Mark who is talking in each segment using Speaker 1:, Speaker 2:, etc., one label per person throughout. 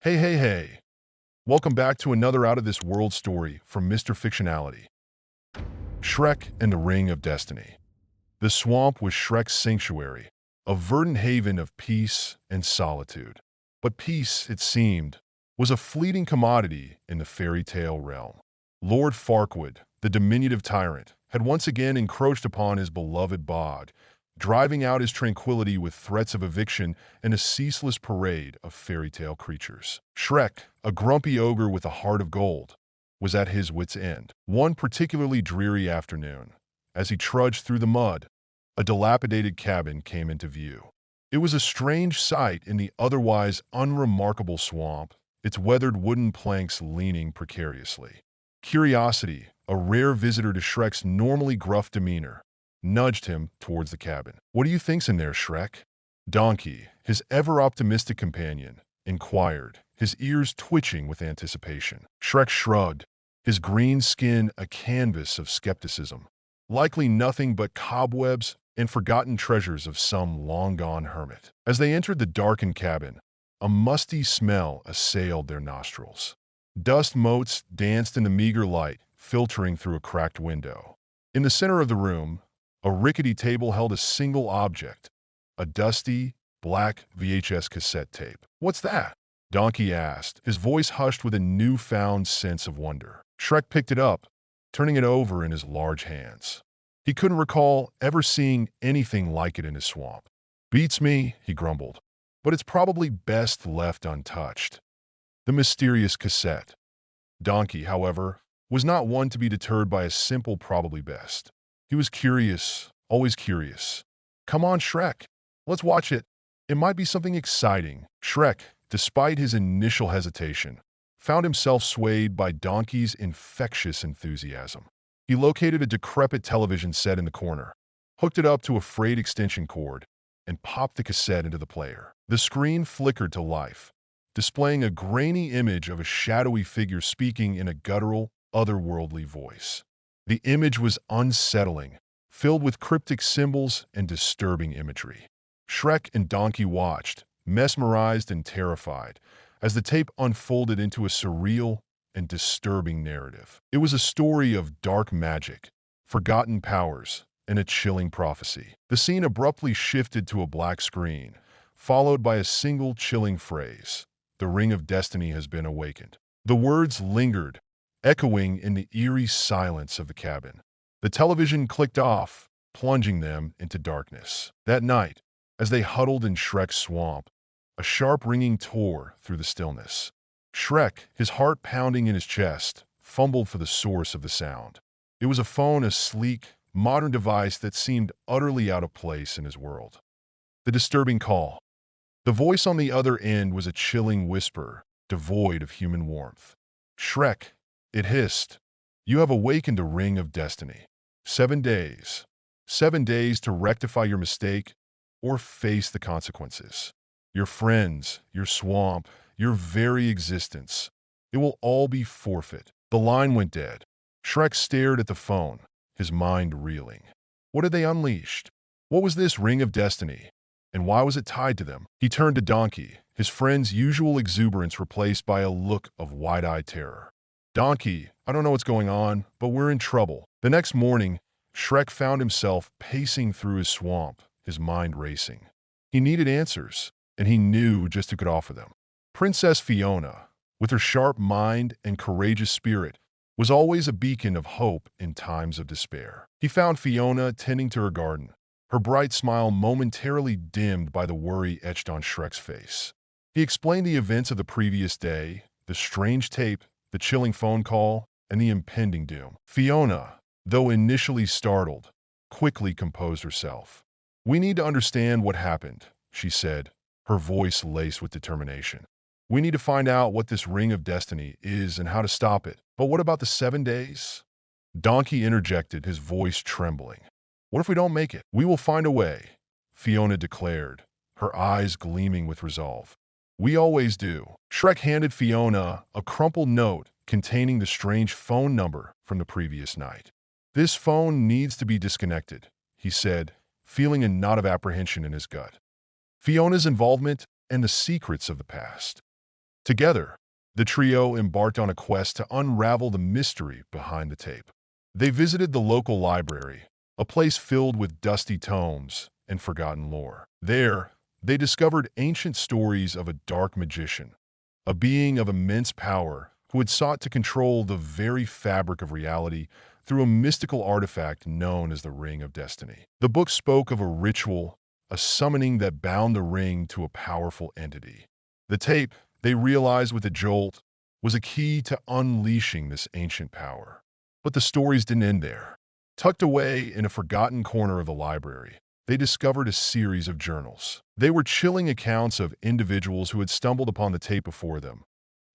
Speaker 1: Hey, hey, hey. Welcome back to another out of this world story from Mr. Fictionality. Shrek and the Ring of Destiny. The swamp was Shrek's sanctuary, a verdant haven of peace and solitude. But peace, it seemed, was a fleeting commodity in the fairy tale realm. Lord Farquaad, the diminutive tyrant, had once again encroached upon his beloved bog, driving out his tranquility with threats of eviction and a ceaseless parade of fairy tale creatures. Shrek, a grumpy ogre with a heart of gold, was at his wits' end. One particularly dreary afternoon, as he trudged through the mud, a dilapidated cabin came into view. It was a strange sight in the otherwise unremarkable swamp, its weathered wooden planks leaning precariously. Curiosity, a rare visitor to Shrek's normally gruff demeanor, nudged him towards the cabin. "What do you think's in there, Shrek?" Donkey, his ever-optimistic companion, inquired, his ears twitching with anticipation. Shrek shrugged, his green skin a canvas of skepticism. "Likely nothing but cobwebs and forgotten treasures of some long-gone hermit." As they entered the darkened cabin, a musty smell assailed their nostrils. Dust motes danced in the meager light, filtering through a cracked window. In the center of the room, a rickety table held a single object, a dusty, black VHS cassette tape. "What's that?" Donkey asked, his voice hushed with a newfound sense of wonder. Shrek picked it up, turning it over in his large hands. He couldn't recall ever seeing anything like it in his swamp. "Beats me," he grumbled, "but it's probably best left untouched." The mysterious cassette. Donkey, however, was not one to be deterred by a simple probably best. He was curious, always curious. "Come on, Shrek. Let's watch it. It might be something exciting." Shrek, despite his initial hesitation, found himself swayed by Donkey's infectious enthusiasm. He located a decrepit television set in the corner, hooked it up to a frayed extension cord, and popped the cassette into the player. The screen flickered to life, displaying a grainy image of a shadowy figure speaking in a guttural, otherworldly voice. The image was unsettling, filled with cryptic symbols and disturbing imagery. Shrek and Donkey watched, mesmerized and terrified, as the tape unfolded into a surreal and disturbing narrative. It was a story of dark magic, forgotten powers, and a chilling prophecy. The scene abruptly shifted to a black screen, followed by a single chilling phrase: "The Ring of Destiny has been awakened." The words lingered, echoing in the eerie silence of the cabin. The television clicked off, plunging them into darkness. That night, as they huddled in Shrek's swamp, a sharp ringing tore through the stillness. Shrek, his heart pounding in his chest, fumbled for the source of the sound. It was a phone, a sleek, modern device that seemed utterly out of place in his world. The disturbing call. The voice on the other end was a chilling whisper, devoid of human warmth. "Shrek," it hissed, "you have awakened a ring of destiny. 7 days. 7 days to rectify your mistake or face the consequences. Your friends, your swamp, your very existence. It will all be forfeit." The line went dead. Shrek stared at the phone, his mind reeling. What had they unleashed? What was this ring of destiny? And why was it tied to them? He turned to Donkey, his friend's usual exuberance replaced by a look of wide-eyed terror. "Donkey, I don't know what's going on, but we're in trouble." The next morning, Shrek found himself pacing through his swamp, his mind racing. He needed answers, and he knew just who could offer them. Princess Fiona, with her sharp mind and courageous spirit, was always a beacon of hope in times of despair. He found Fiona tending to her garden, her bright smile momentarily dimmed by the worry etched on Shrek's face. He explained the events of the previous day, the strange tape, the chilling phone call, and the impending doom. Fiona, though initially startled, quickly composed herself. "We need to understand what happened," she said, her voice laced with determination. "We need to find out what this ring of destiny is and how to stop it." "But what about the 7 days?" Donkey interjected, his voice trembling. "What if we don't make it?" "We will find a way," Fiona declared, her eyes gleaming with resolve. "We always do." Shrek handed Fiona a crumpled note containing the strange phone number from the previous night. "This phone needs to be disconnected," he said, feeling a knot of apprehension in his gut. "Fiona's involvement and the secrets of the past. Together, the trio embarked on a quest to unravel the mystery behind the tape. They visited the local library, a place filled with dusty tomes and forgotten lore. There, they discovered ancient stories of a dark magician, a being of immense power who had sought to control the very fabric of reality through a mystical artifact known as the Ring of Destiny. The book spoke of a ritual, a summoning that bound the ring to a powerful entity. The tape, they realized with a jolt, was a key to unleashing this ancient power. But the stories didn't end there. Tucked away in a forgotten corner of the library, they discovered a series of journals. They were chilling accounts of individuals who had stumbled upon the tape before them,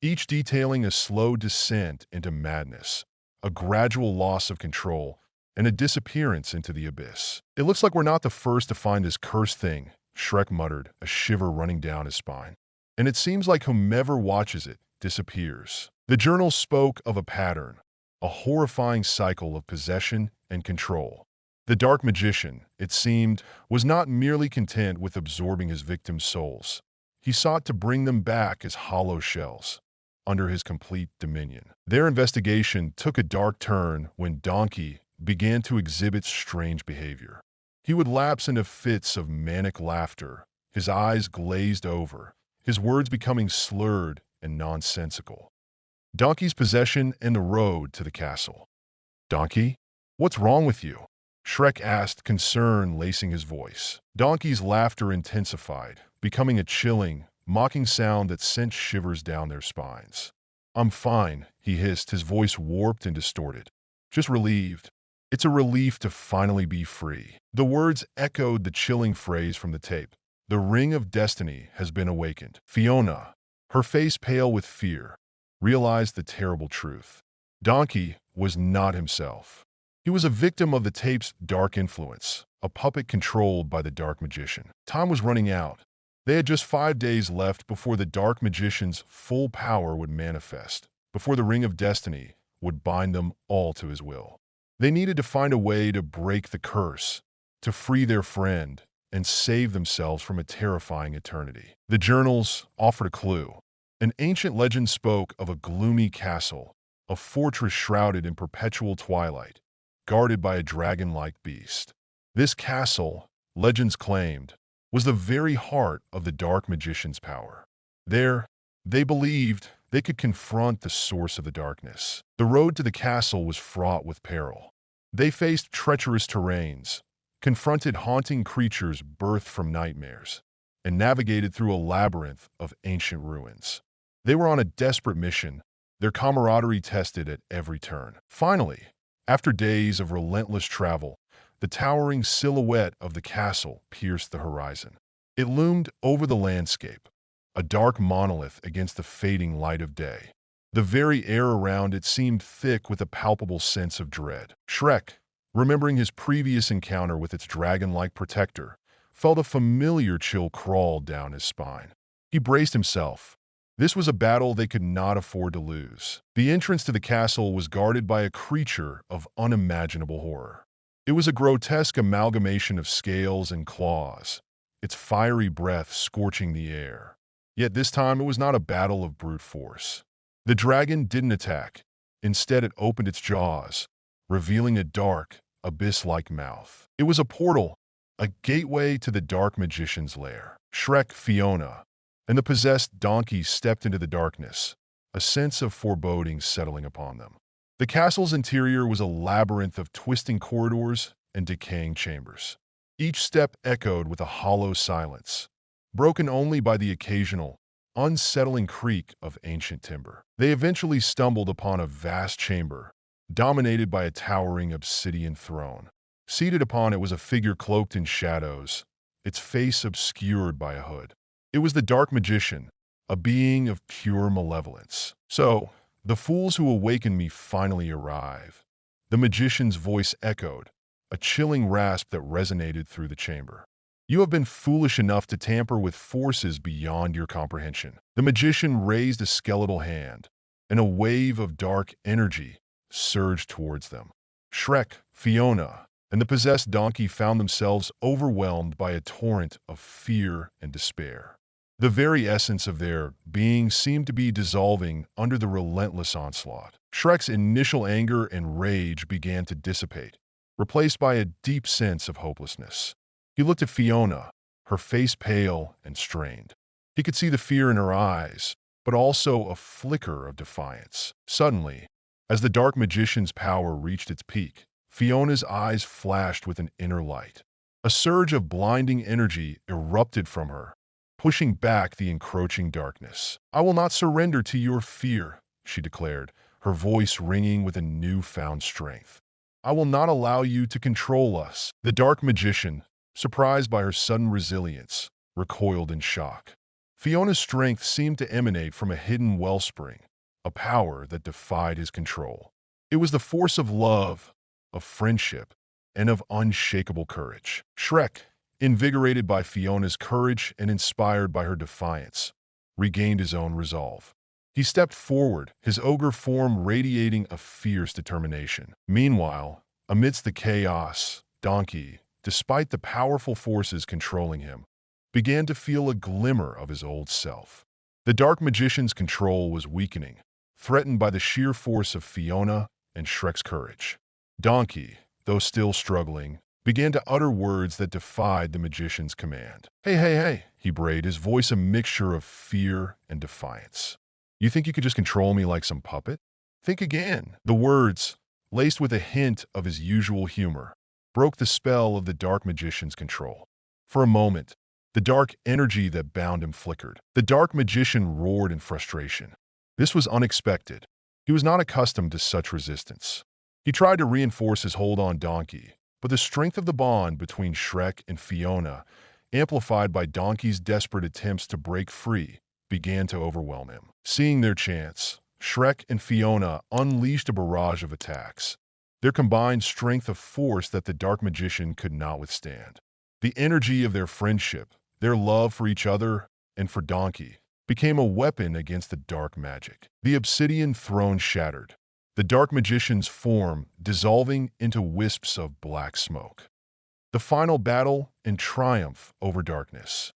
Speaker 1: each detailing a slow descent into madness, a gradual loss of control, and a disappearance into the abyss. "It looks like we're not the first to find this cursed thing," Shrek muttered, a shiver running down his spine. "And it seems like whomever watches it disappears." The journal spoke of a pattern, a horrifying cycle of possession and control. The dark magician, it seemed, was not merely content with absorbing his victims' souls. He sought to bring them back as hollow shells, under his complete dominion. Their investigation took a dark turn when Donkey began to exhibit strange behavior. He would lapse into fits of manic laughter, his eyes glazed over, his words becoming slurred and nonsensical. Donkey's possession and the road to the castle. "Donkey, what's wrong with you?" Shrek asked, concern lacing his voice. Donkey's laughter intensified, becoming a chilling, mocking sound that sent shivers down their spines. "I'm fine," he hissed, his voice warped and distorted. "Just relieved. It's a relief to finally be free." The words echoed the chilling phrase from the tape. "The Ring of Destiny has been awakened." Fiona, her face pale with fear, realized the terrible truth. Donkey was not himself. He was a victim of the tape's dark influence, a puppet controlled by the dark magician. Time was running out. They had just 5 days left before the dark magician's full power would manifest, before the Ring of Destiny would bind them all to his will. They needed to find a way to break the curse, to free their friend, and save themselves from a terrifying eternity. The journals offered a clue. An ancient legend spoke of a gloomy castle, a fortress shrouded in perpetual twilight, guarded by a dragon-like beast. This castle, legends claimed, was the very heart of the dark magician's power. There, they believed, they could confront the source of the darkness. The road to the castle was fraught with peril. They faced treacherous terrains, confronted haunting creatures birthed from nightmares, and navigated through a labyrinth of ancient ruins. They were on a desperate mission, their camaraderie tested at every turn. Finally, after days of relentless travel, the towering silhouette of the castle pierced the horizon. It loomed over the landscape, a dark monolith against the fading light of day. The very air around it seemed thick with a palpable sense of dread. Shrek, remembering his previous encounter with its dragon-like protector, felt a familiar chill crawl down his spine. He braced himself. This was a battle they could not afford to lose. The entrance to the castle was guarded by a creature of unimaginable horror. It was a grotesque amalgamation of scales and claws, its fiery breath scorching the air. Yet this time it was not a battle of brute force. The dragon didn't attack. Instead, it opened its jaws, revealing a dark, abyss-like mouth. It was a portal, a gateway to the dark magician's lair. Shrek, Fiona, and the possessed donkey stepped into the darkness, a sense of foreboding settling upon them. The castle's interior was a labyrinth of twisting corridors and decaying chambers. Each step echoed with a hollow silence, broken only by the occasional, unsettling creak of ancient timber. They eventually stumbled upon a vast chamber, dominated by a towering obsidian throne. Seated upon it was a figure cloaked in shadows, its face obscured by a hood. It was the dark magician, a being of pure malevolence. "So, the fools who awakened me finally arrive," the magician's voice echoed, a chilling rasp that resonated through the chamber. "You have been foolish enough to tamper with forces beyond your comprehension." The magician raised a skeletal hand, and a wave of dark energy surged towards them. Shrek, Fiona, and the possessed donkey found themselves overwhelmed by a torrent of fear and despair. The very essence of their being seemed to be dissolving under the relentless onslaught. Shrek's initial anger and rage began to dissipate, replaced by a deep sense of hopelessness. He looked at Fiona, her face pale and strained. He could see the fear in her eyes, but also a flicker of defiance. Suddenly, as the dark magician's power reached its peak, Fiona's eyes flashed with an inner light. A surge of blinding energy erupted from her, pushing back the encroaching darkness. "I will not surrender to your fear," she declared, her voice ringing with a newfound strength. "I will not allow you to control us." The dark magician, surprised by her sudden resilience, recoiled in shock. Fiona's strength seemed to emanate from a hidden wellspring, a power that defied his control. It was the force of love, of friendship, and of unshakable courage. Shrek, invigorated by Fiona's courage and inspired by her defiance, regained his own resolve. He stepped forward, his ogre form radiating a fierce determination. Meanwhile, amidst the chaos, Donkey, despite the powerful forces controlling him, began to feel a glimmer of his old self. The dark magician's control was weakening, threatened by the sheer force of Fiona and Shrek's courage. Donkey, though still struggling, began to utter words that defied the magician's command. "Hey, hey, hey," he brayed, his voice a mixture of fear and defiance. "You think you could just control me like some puppet? Think again." The words, laced with a hint of his usual humor, broke the spell of the dark magician's control. For a moment, the dark energy that bound him flickered. The dark magician roared in frustration. This was unexpected. He was not accustomed to such resistance. He tried to reinforce his hold on Donkey, but the strength of the bond between Shrek and Fiona, amplified by Donkey's desperate attempts to break free, began to overwhelm him. Seeing their chance, Shrek and Fiona unleashed a barrage of attacks, their combined strength a force that the dark magician could not withstand. The energy of their friendship, their love for each other and for Donkey, became a weapon against the dark magic. The obsidian throne shattered, the dark magician's form dissolving into wisps of black smoke. The final battle and triumph over darkness.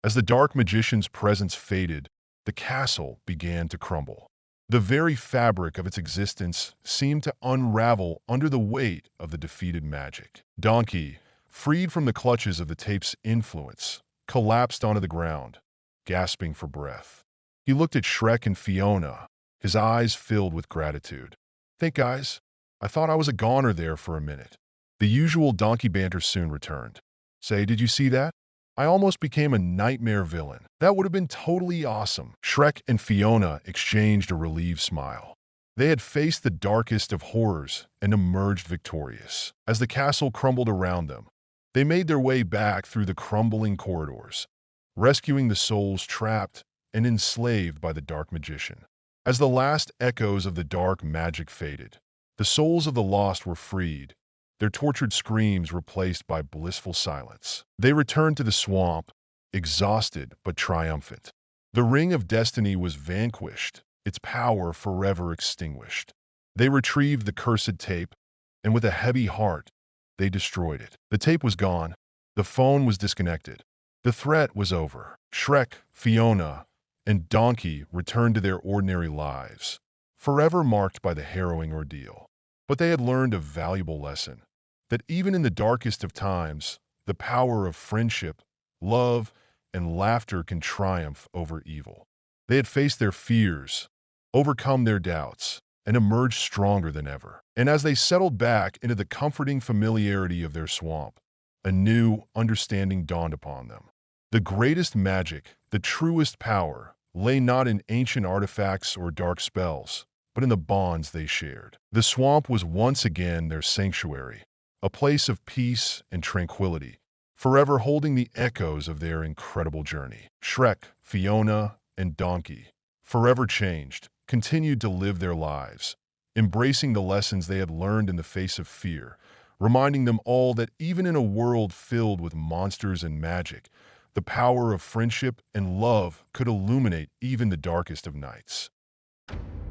Speaker 1: As the dark magician's presence faded, the castle began to crumble. The very fabric of its existence seemed to unravel under the weight of the defeated magic. Donkey, freed from the clutches of the tape's influence, collapsed onto the ground, gasping for breath. He looked at Shrek and Fiona, his eyes filled with gratitude. "Think, guys, I thought I was a goner there for a minute." The usual Donkey banter soon returned. "Say, did you see that? I almost became a nightmare villain. That would have been totally awesome." Shrek and Fiona exchanged a relieved smile. They had faced the darkest of horrors and emerged victorious. As the castle crumbled around them, they made their way back through the crumbling corridors, rescuing the souls trapped and enslaved by the dark magician. As the last echoes of the dark magic faded, the souls of the lost were freed, their tortured screams replaced by blissful silence. They returned to the swamp, exhausted but triumphant. The ring of destiny was vanquished, its power forever extinguished. They retrieved the cursed tape, and with a heavy heart, they destroyed it. The tape was gone, the phone was disconnected, the threat was over. Shrek, Fiona, and Donkey returned to their ordinary lives, forever marked by the harrowing ordeal. But they had learned a valuable lesson, that even in the darkest of times, the power of friendship, love, and laughter can triumph over evil. They had faced their fears, overcome their doubts, and emerged stronger than ever. And as they settled back into the comforting familiarity of their swamp, a new understanding dawned upon them. The greatest magic, the truest power, lay not in ancient artifacts or dark spells, but in the bonds they shared. The swamp was once again their sanctuary, a place of peace and tranquility, forever holding the echoes of their incredible journey. Shrek, Fiona, and Donkey, forever changed, continued to live their lives, embracing the lessons they had learned in the face of fear, reminding them all that even in a world filled with monsters and magic, the power of friendship and love could illuminate even the darkest of nights.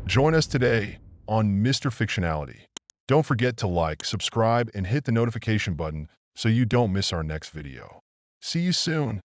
Speaker 1: Join us today on Mr. Fictionality. Don't forget to like, subscribe, and hit the notification button so you don't miss our next video. See you soon.